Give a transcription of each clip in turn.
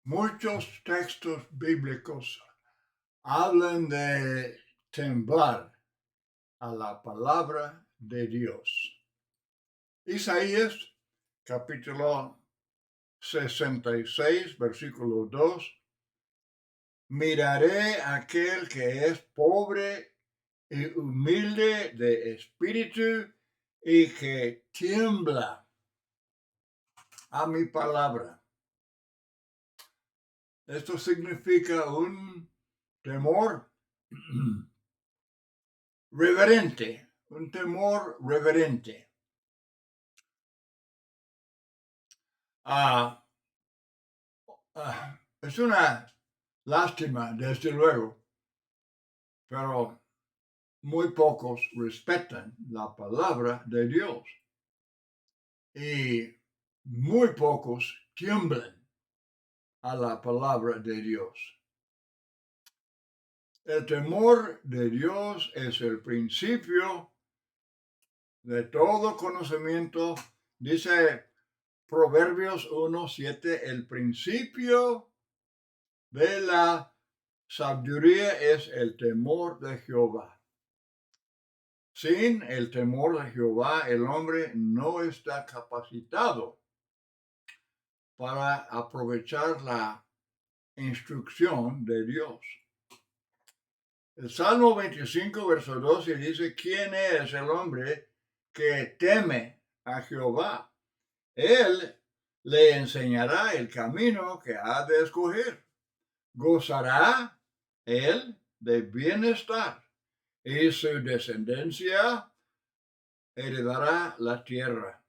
Muchos textos bíblicos hablan de temblar a la palabra de Dios. Isaías, capítulo 66, versículo 2. Miraré a aquel que es pobre y humilde de espíritu y que tiembla a mi palabra. Esto significa un temor reverente, un temor reverente. Es una lástima, desde luego, pero muy pocos respetan la palabra de Dios y muy pocos tiemblan a la palabra de Dios. El temor de Dios es el principio de todo conocimiento. Dice Proverbios 1:7, el principio de la sabiduría es el temor de Jehová. Sin el temor de Jehová, el hombre no está capacitado para aprovechar la instrucción de Dios. El Salmo 25, verso 12 dice, ¿quién es el hombre que teme a Jehová? Él le enseñará el camino que ha de escoger. Gozará él de bienestar y su descendencia heredará la tierra.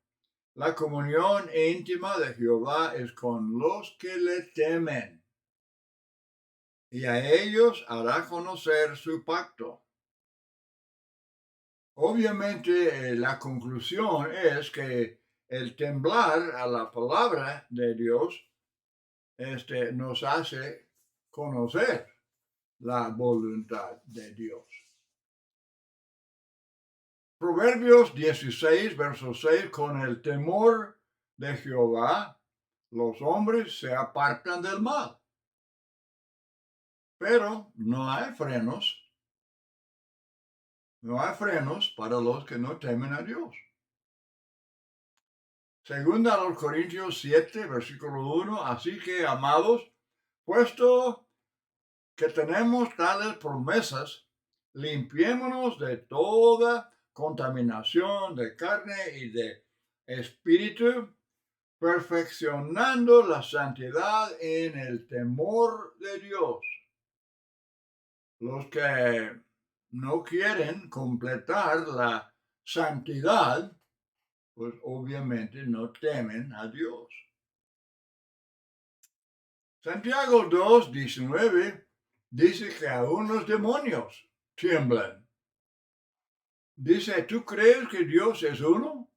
La comunión íntima de Jehová es con los que le temen, y a ellos hará conocer su pacto. Obviamente, la conclusión es que el temblar a la palabra de Dios nos hace conocer la voluntad de Dios. Proverbios 16, verso 6, con el temor de Jehová, los hombres se apartan del mal. Pero no hay frenos para los que no temen a Dios. Segunda a los Corintios 7, versículo 1, así que, amados, puesto que tenemos tales promesas, limpiémonos de toda contaminación de carne y de espíritu, perfeccionando la santidad en el temor de Dios. Los que no quieren completar la santidad, pues obviamente no temen a Dios. Santiago 2:19 dice que aún los demonios tiemblan. Dice, ¿tú crees que Dios es uno?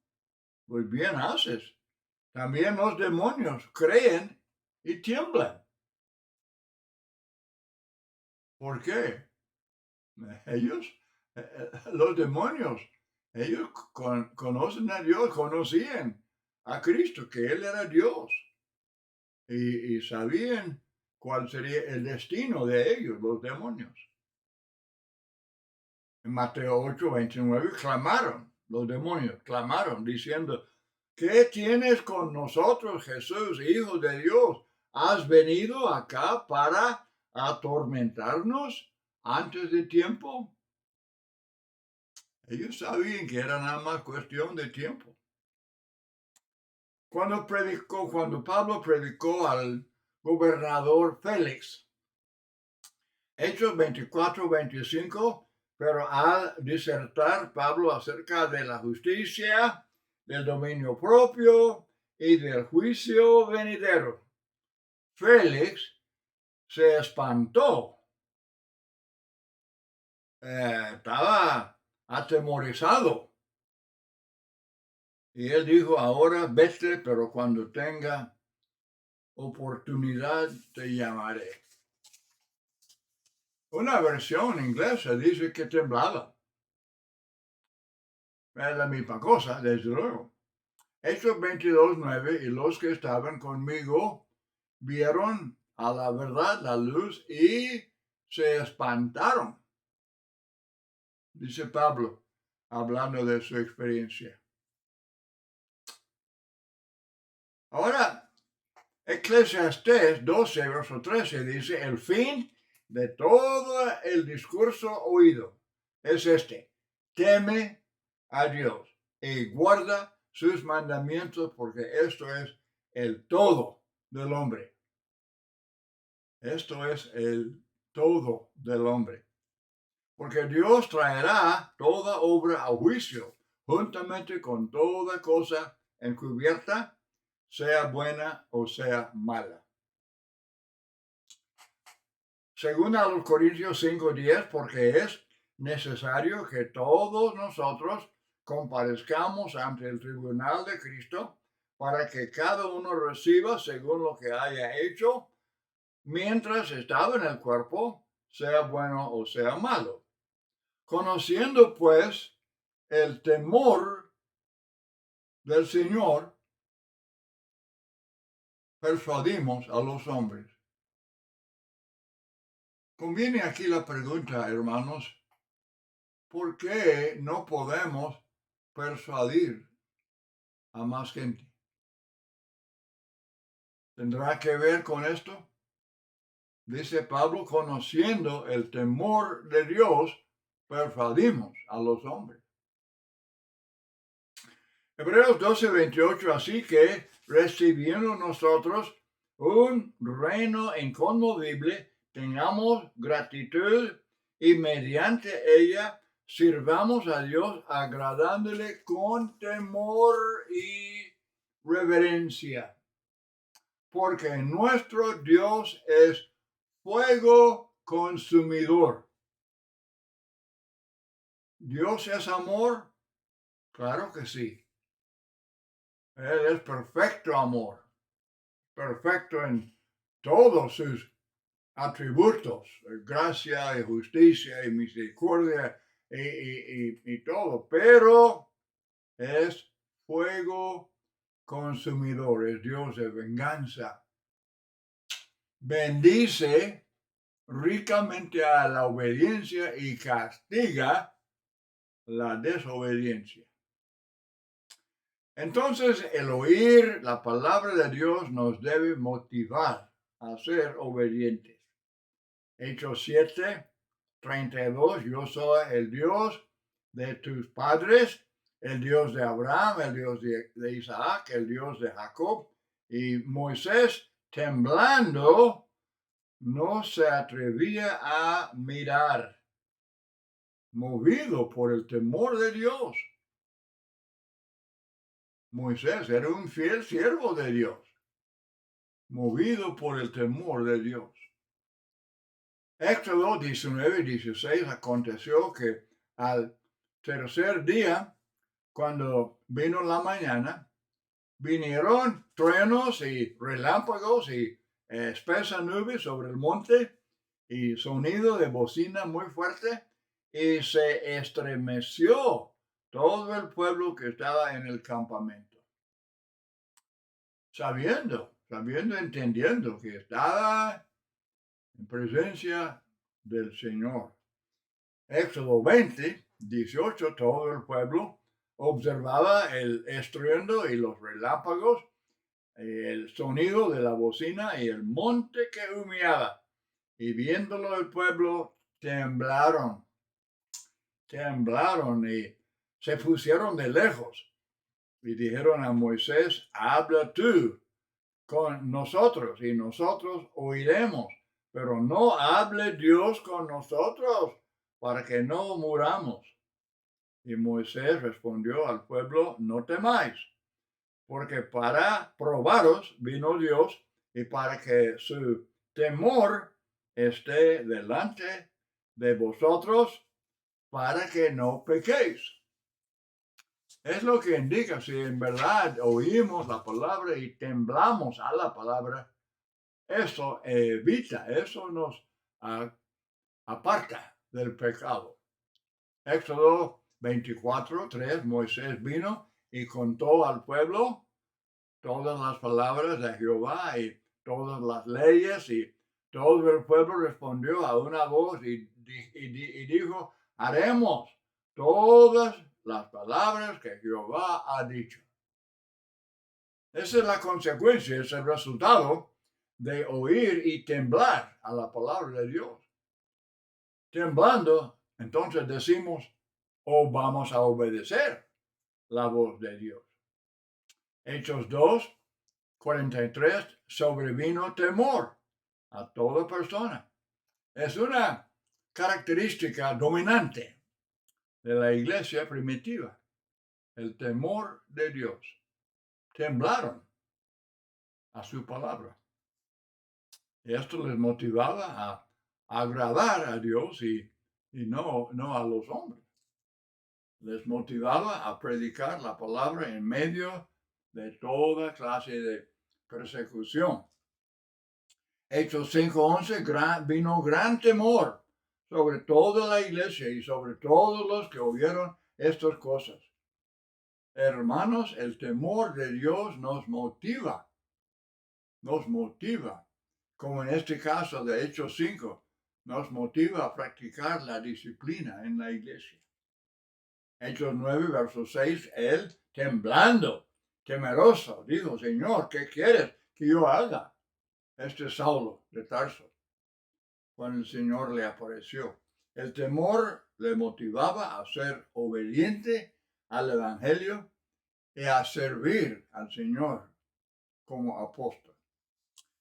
Pues bien haces. También los demonios creen y tiemblan. ¿Por qué? Ellos, los demonios, ellos conocen a Dios, conocían a Cristo, que Él era Dios. Y sabían cuál sería el destino de ellos, los demonios. En Mateo 8:29 clamaron, los demonios clamaron diciendo, ¿qué tienes con nosotros, Jesús, Hijo de Dios? ¿Has venido acá para atormentarnos antes de tiempo? Ellos sabían que era nada más cuestión de tiempo. Cuando Pablo predicó al gobernador Félix, Hechos 24-25, pero al disertar Pablo acerca de la justicia, del dominio propio y del juicio venidero, Félix se espantó, estaba atemorizado. Y él dijo, ahora vete, pero cuando tenga oportunidad te llamaré. Una versión inglesa dice que temblaba. Es la misma cosa, desde luego. Hechos 22:9, y los que estaban conmigo vieron a la verdad, la luz, y se espantaron, dice Pablo, hablando de su experiencia. Ahora, Eclesiastés 12, verso 13 dice, el fin de todo el discurso oído es este: teme a Dios y guarda sus mandamientos, porque esto es el todo del hombre. Esto es el todo del hombre. Porque Dios traerá toda obra a juicio, juntamente con toda cosa encubierta, sea buena o sea mala. Según a los Corintios 5:10, porque es necesario que todos nosotros comparezcamos ante el tribunal de Cristo, para que cada uno reciba según lo que haya hecho mientras estaba en el cuerpo, sea bueno o sea malo. Conociendo pues el temor del Señor, persuadimos a los hombres. Conviene aquí la pregunta, hermanos, ¿por qué no podemos persuadir a más gente? ¿Tendrá que ver con esto? Dice Pablo, conociendo el temor de Dios, persuadimos a los hombres. Hebreos 12:28, así que recibiendo nosotros un reino inconmovible, tengamos gratitud y mediante ella sirvamos a Dios agradándole con temor y reverencia. Porque nuestro Dios es fuego consumidor. ¿Dios es amor? Claro que sí. Él es perfecto amor, perfecto en todos sus atributos, gracia y justicia y misericordia y todo, pero es fuego consumidor, es Dios de venganza. Bendice ricamente a la obediencia y castiga la desobediencia. Entonces, el oír la palabra de Dios nos debe motivar a ser obedientes. Hechos 7:32, yo soy el Dios de tus padres, el Dios de Abraham, el Dios de Isaac, el Dios de Jacob. Y Moisés, temblando, no se atrevía a mirar, movido por el temor de Dios. Moisés era un fiel siervo de Dios, movido por el temor de Dios. Éxodo 19:16, aconteció que al tercer día, cuando vino la mañana, vinieron truenos y relámpagos y espesa nube sobre el monte y sonido de bocina muy fuerte, y se estremeció todo el pueblo que estaba en el campamento. Sabiendo, entendiendo que estaba en presencia del Señor. Éxodo 20:18, todo el pueblo observaba el estruendo y los relámpagos, el sonido de la bocina y el monte que humeaba. Y viéndolo el pueblo, temblaron y se pusieron de lejos. Y dijeron a Moisés, habla tú con nosotros y nosotros oiremos, pero no hable Dios con nosotros para que no muramos. Y Moisés respondió al pueblo, no temáis, porque para probaros vino Dios y para que su temor esté delante de vosotros, para que no pequéis. Es lo que indica, si en verdad oímos la palabra y temblamos a la palabra, eso evita, eso nos aparta del pecado. Éxodo 24:3, Moisés vino y contó al pueblo todas las palabras de Jehová y todas las leyes y Todo el pueblo respondió a una voz y dijo, haremos todas las palabras que Jehová ha dicho. Esa es la consecuencia, es el resultado de oír y temblar a la palabra de Dios. Temblando, entonces decimos, o vamos a obedecer la voz de Dios. Hechos 2, 43, sobrevino temor a toda persona. Es una característica dominante de la iglesia primitiva, el temor de Dios. Temblaron a su palabra. Y esto les motivaba a agradar a Dios y no a los hombres. Les motivaba a predicar la palabra en medio de toda clase de persecución. Hechos 5:11, vino gran temor sobre toda la iglesia y sobre todos los que oyeron estas cosas. Hermanos, el temor de Dios nos motiva, como en este caso de Hechos 5, nos motiva a practicar la disciplina en la iglesia. Hechos 9, verso 6, él temblando, temeroso, dijo, Señor, ¿qué quieres que yo haga? Este es Saulo de Tarso, cuando el Señor le apareció. El temor le motivaba a ser obediente al Evangelio y a servir al Señor como apóstol.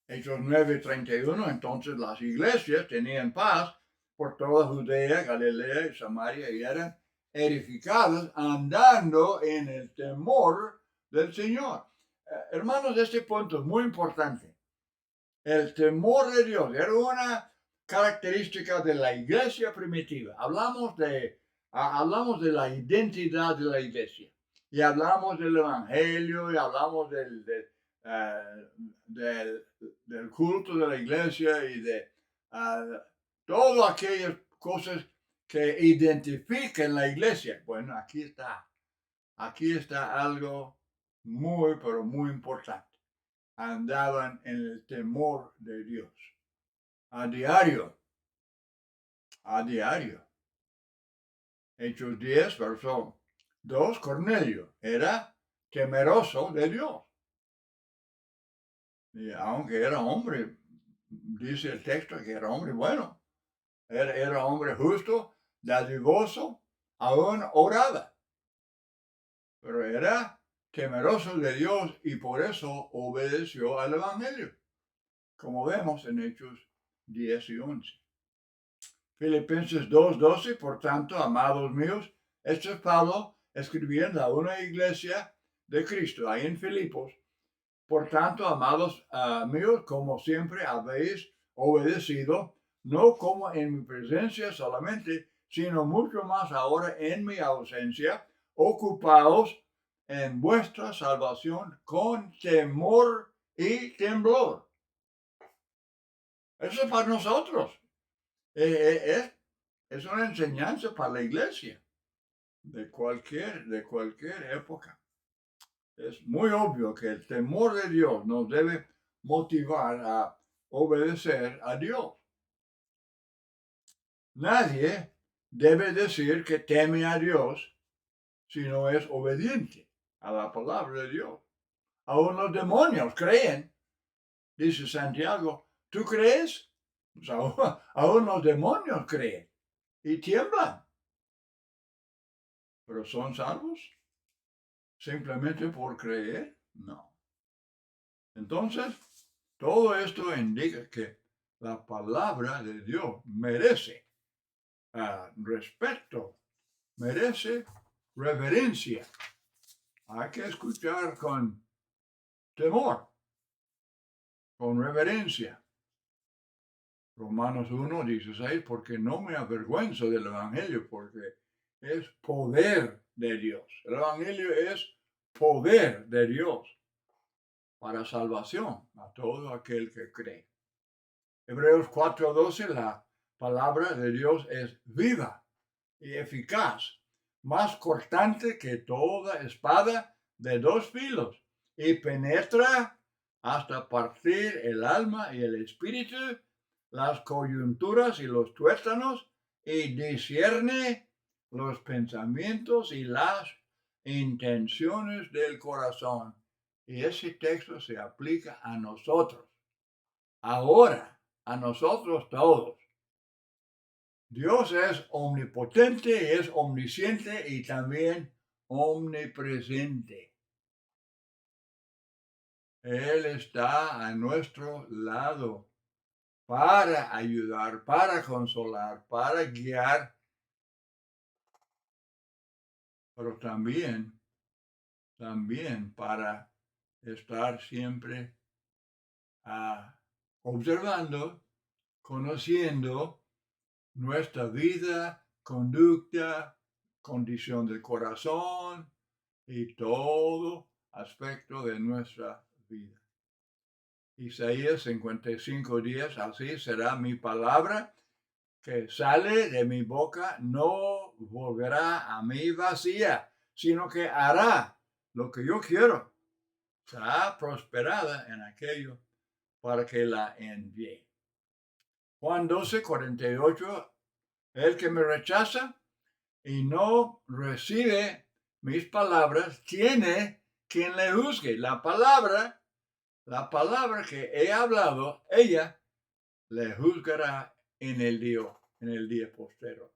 Hechos 9:31, entonces las iglesias tenían paz por toda Judea, Galilea y Samaria y eran edificadas andando en el temor del Señor. Hermanos, este punto es muy importante. El temor de Dios era una característica de la iglesia primitiva. Hablamos de la identidad de la iglesia y hablamos del evangelio y hablamos del culto de la iglesia y de todas aquellas cosas que identifican la iglesia. Bueno, aquí está algo muy, pero muy importante. Andaban en el temor de Dios. A diario. Hechos 10, verso 2, Cornelio era temeroso de Dios. Y aunque era hombre, dice el texto que era hombre bueno, era hombre justo, dadivoso, aún oraba. Pero era temeroso de Dios y por eso obedeció al Evangelio, como vemos en Hechos 10 y 11. Filipenses 2:12, por tanto, amados míos, esto es Pablo escribiendo a una iglesia de Cristo, ahí en Filipos. Por tanto, amados míos, como siempre habéis obedecido, no como en mi presencia solamente, sino mucho más ahora en mi ausencia, ocupaos en vuestra salvación con temor y temblor. Eso es para nosotros. Es una enseñanza para la iglesia de cualquier época. Es muy obvio que el temor de Dios nos debe motivar a obedecer a Dios. Nadie debe decir que teme a Dios si no es obediente a la palabra de Dios. Aún los demonios creen, dice Santiago. ¿Tú crees? Pues aún los demonios creen y tiemblan. ¿Pero son salvos? ¿Simplemente por creer? No. Entonces, todo esto indica que la palabra de Dios merece respeto, merece reverencia. Hay que escuchar con temor, con reverencia. Romanos 1:16, porque no me avergüenzo del Evangelio, porque es poder de Dios. El Evangelio es poder de Dios para salvación a todo aquel que cree. Hebreos 4:12, la palabra de Dios es viva y eficaz, más cortante que toda espada de dos filos, y penetra hasta partir el alma y el espíritu, las coyunturas y los tuétanos y discierne los pensamientos y las intenciones del corazón. Y ese texto se aplica a nosotros, ahora, a nosotros todos. Dios es omnipotente, es omnisciente y también omnipresente. Él está a nuestro lado para ayudar, para consolar, para guiar, pero también para estar siempre observando, conociendo nuestra vida, conducta, condición del corazón y todo aspecto de nuestra vida. Isaías 55:10, así será mi palabra que sale de mi boca, no volverá a mí vacía, sino que hará lo que yo quiero. Será prosperada en aquello para que la envíe. Juan 12:48, el que me rechaza y no recibe mis palabras, tiene quien le juzgue. La palabra que he hablado, ella le juzgará en el día postero.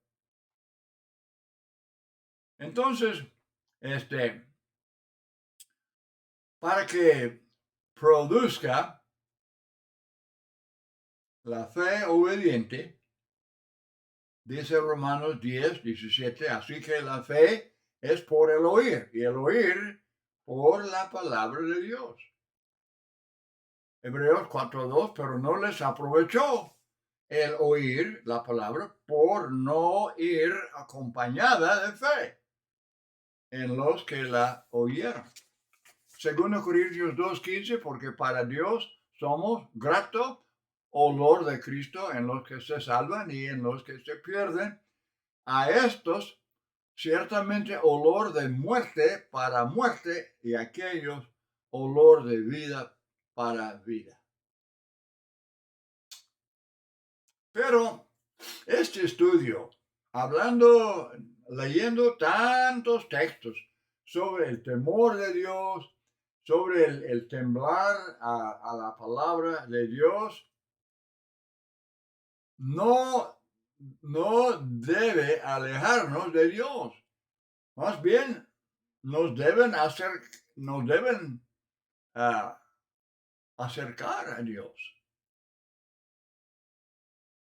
Entonces, para que produzca la fe obediente, dice Romanos 10:17, así que la fe es por el oír, y el oír por la palabra de Dios. Hebreos 4:2, pero no les aprovechó el oír la palabra por no ir acompañada de fe en los que la oyeron. 2 Corintios 2:15, porque para Dios somos grato olor de Cristo en los que se salvan y en los que se pierden. A estos ciertamente olor de muerte para muerte y a aquellos olor de vida para vida. Pero este estudio, leyendo tantos textos sobre el temor de Dios, sobre el temblar a la palabra de Dios, no debe alejarnos de Dios. Más bien, nos deben acercar a Dios.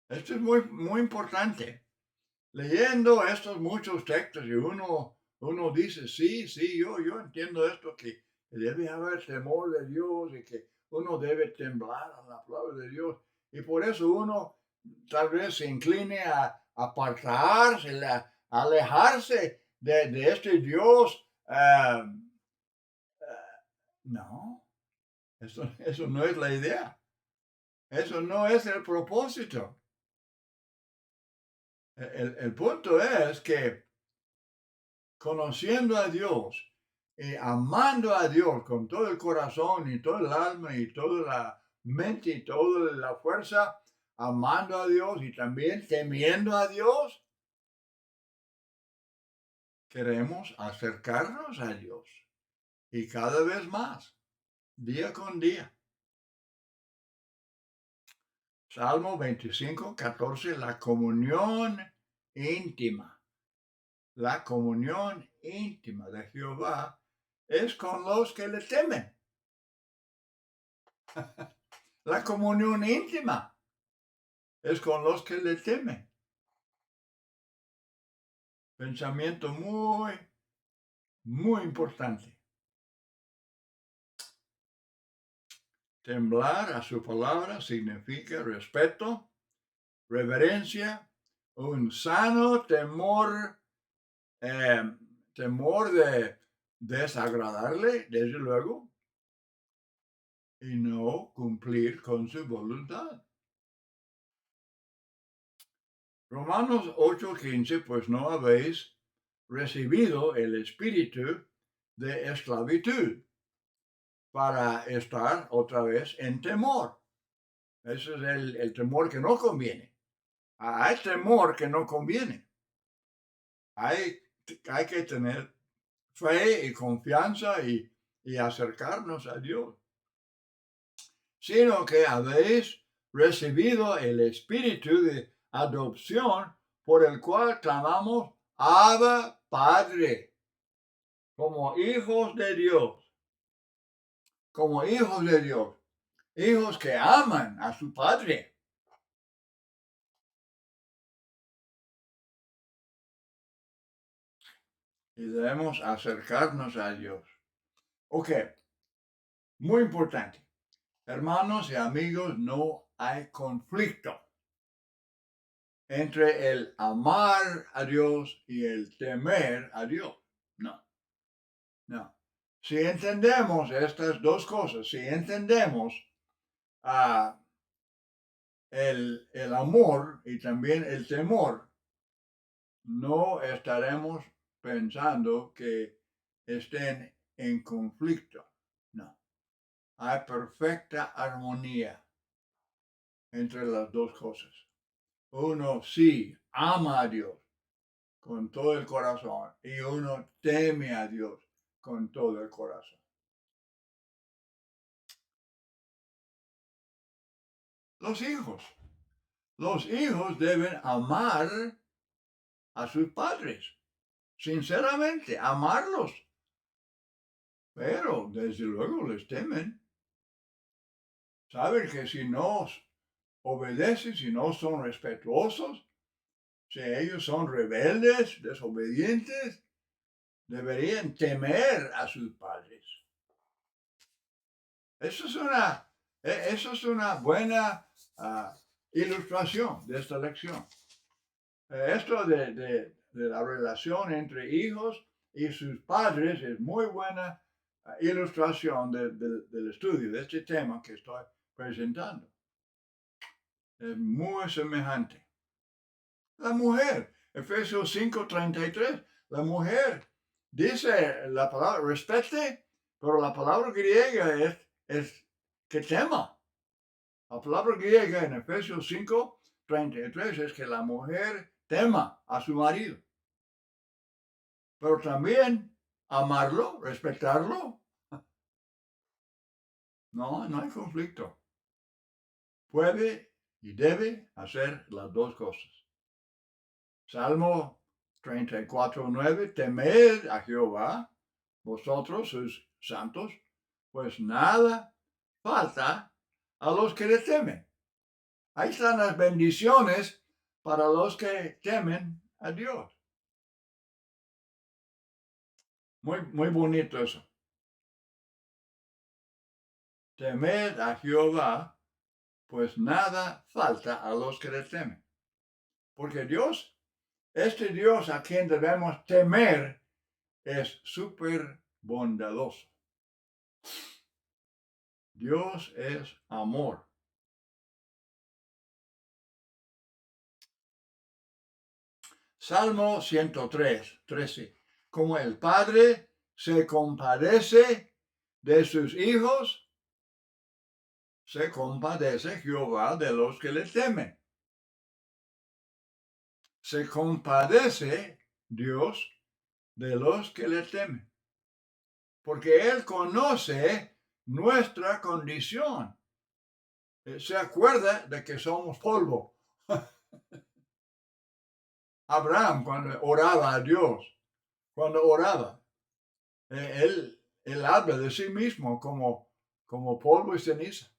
Esto es muy, muy importante. Leyendo estos muchos textos y uno dice, sí, yo entiendo esto, que debe haber temor de Dios y que uno debe temblar a la palabra de Dios. Y por eso uno tal vez se incline a apartarse, a alejarse de este Dios. No, eso no es la idea. Eso no es el propósito. El punto es que conociendo a Dios y amando a Dios con todo el corazón y todo el alma y toda la mente y toda la fuerza, amando a Dios y también temiendo a Dios, queremos acercarnos a Dios y cada vez más, día con día. Salmo 25:14, la comunión íntima. La comunión íntima de Jehová es con los que le temen. La comunión íntima es con los que le temen. Pensamiento muy, muy importante. Temblar a su palabra significa respeto, reverencia, un sano temor, temor de desagradarle, desde luego, y no cumplir con su voluntad. Romanos 8:15, pues no habéis recibido el espíritu de esclavitud para estar otra vez en temor, Ese es el temor que no conviene. Hay temor que no conviene. Hay que tener fe y confianza y acercarnos a Dios. Sino que habéis recibido el espíritu de adopción por el cual clamamos Abba Padre, como hijos de Dios, como hijos de Dios, hijos que aman a su Padre. Y debemos acercarnos a Dios. Ok, muy importante. Hermanos y amigos, no hay conflicto entre el amar a Dios y el temer a Dios. No, no. Si entendemos estas dos cosas, si entendemos el amor y también el temor, no estaremos pensando que estén en conflicto. No. Hay perfecta armonía entre las dos cosas. Uno sí ama a Dios con todo el corazón y uno teme a Dios con todo el corazón. Los hijos deben amar a sus padres, sinceramente, amarlos, pero desde luego les temen. Saben que si no obedecen, si no son respetuosos, si ellos son rebeldes, desobedientes, deberían temer a sus padres. Eso es una buena ilustración de esta lección. Esto de la relación entre hijos y sus padres es muy buena ilustración del estudio de este tema que estoy presentando. Es muy semejante. La mujer, Efesios 5:33, la mujer dice la palabra respete, pero la palabra griega es que tema. La palabra griega en Efesios 5:33 es que la mujer tema a su marido, pero también amarlo, respetarlo. No hay conflicto. Puede y debe hacer las dos cosas. Salmo 34:9, temed a Jehová, vosotros sus santos, pues nada falta a los que le temen. Ahí están las bendiciones para los que temen a Dios. Muy bonito eso. Temed a Jehová, pues nada falta a los que le temen. Porque Dios, este Dios a quien debemos temer, es súper bondadoso. Dios es amor. Salmo 103:13. Como el Padre se compadece de sus hijos, se compadece Jehová de los que le temen. Se compadece Dios de los que le temen. Porque Él conoce nuestra condición. Se acuerda de que somos polvo. Abraham, cuando oraba a Dios, él habla de sí mismo como polvo y ceniza.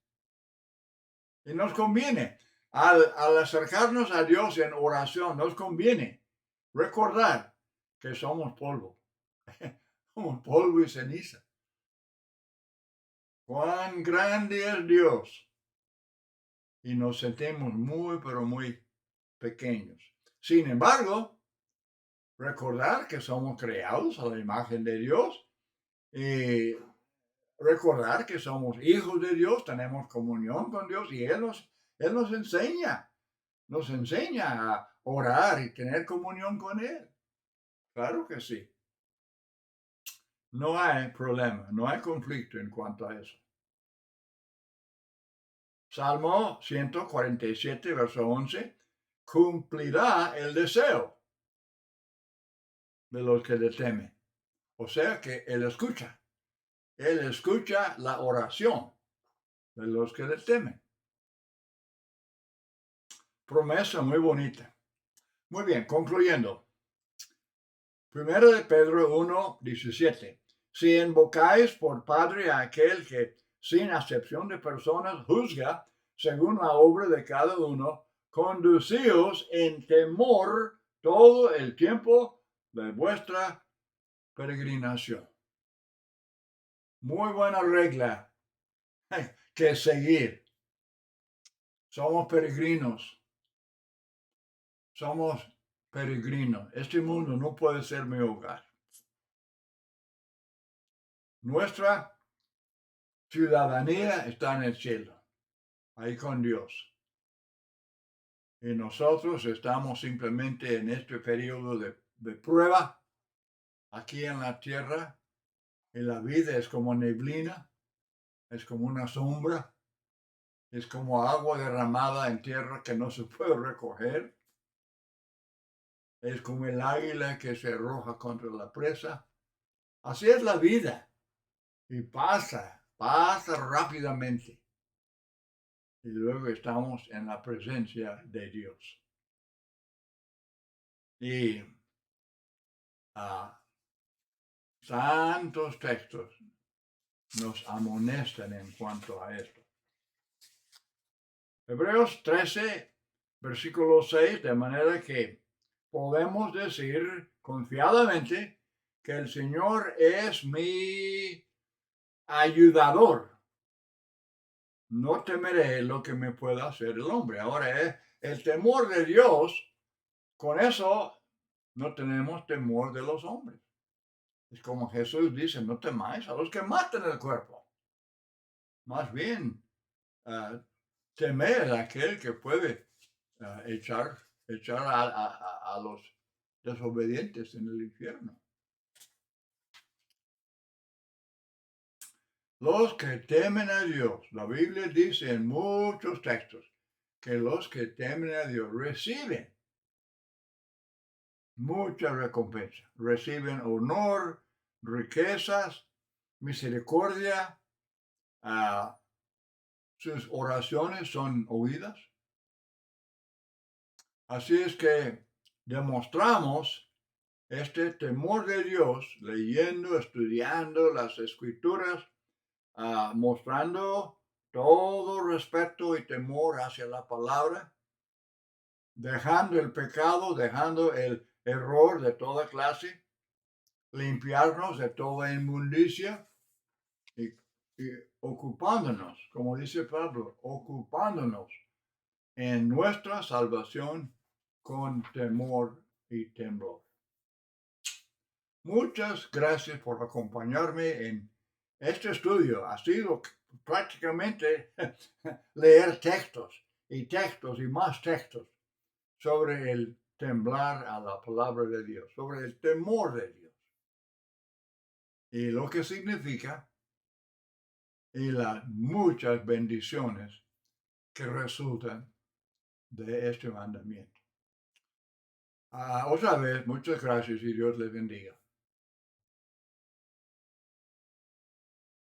Y nos conviene, al acercarnos a Dios en oración, nos conviene recordar que somos polvo. Somos polvo y ceniza. Cuán grande es Dios. Y nos sentimos muy, pero muy pequeños. Sin embargo, recordar que somos creados a la imagen de Dios y recordar que somos hijos de Dios, tenemos comunión con Dios y Él nos enseña a orar y tener comunión con Él. Claro que sí. No hay problema, no hay conflicto en cuanto a eso. Salmo 147, verso 11, cumplirá el deseo de los que le temen. O sea que Él escucha la oración de los que le temen. Promesa muy bonita. Muy bien, concluyendo. Primero de Pedro 1, 17. Si invocáis por Padre a aquel que, sin acepción de personas, juzga según la obra de cada uno, conducíos en temor todo el tiempo de vuestra peregrinación. Muy buena regla que seguir. Somos peregrinos. Somos peregrinos. Este mundo no puede ser mi hogar. Nuestra ciudadanía está en el cielo, ahí con Dios. Y nosotros estamos simplemente en este periodo de prueba aquí en la tierra. Y la vida es como neblina, es como una sombra, es como agua derramada en tierra que no se puede recoger. Es como el águila que se arroja contra la presa. Así es la vida. Y pasa rápidamente. Y luego estamos en la presencia de Dios. Y santos textos nos amonestan en cuanto a esto. Hebreos 13, versículo 6, de manera que podemos decir confiadamente que el Señor es mi ayudador. No temeré lo que me pueda hacer el hombre. Ahora, el temor de Dios, con eso no tenemos temor de los hombres. Es como Jesús dice, no temáis a los que matan el cuerpo. Más bien, temer a aquel que puede echar a los desobedientes en el infierno. Los que temen a Dios, la Biblia dice en muchos textos que los que temen a Dios reciben mucha recompensa, reciben honor, riquezas, misericordia, sus oraciones son oídas. Así es que demostramos este temor de Dios leyendo, estudiando las escrituras, mostrando todo respeto y temor hacia la palabra, dejando el pecado, dejando el error de toda clase, limpiarnos de toda inmundicia y ocupándonos, como dice Pablo, ocupándonos en nuestra salvación con temor y temblor. Muchas gracias por acompañarme en este estudio. Ha sido prácticamente leer textos y más textos sobre el temblar a la palabra de Dios, sobre el temor de Dios y lo que significa y las muchas bendiciones que resultan de este mandamiento. Otra vez, muchas gracias y Dios les bendiga.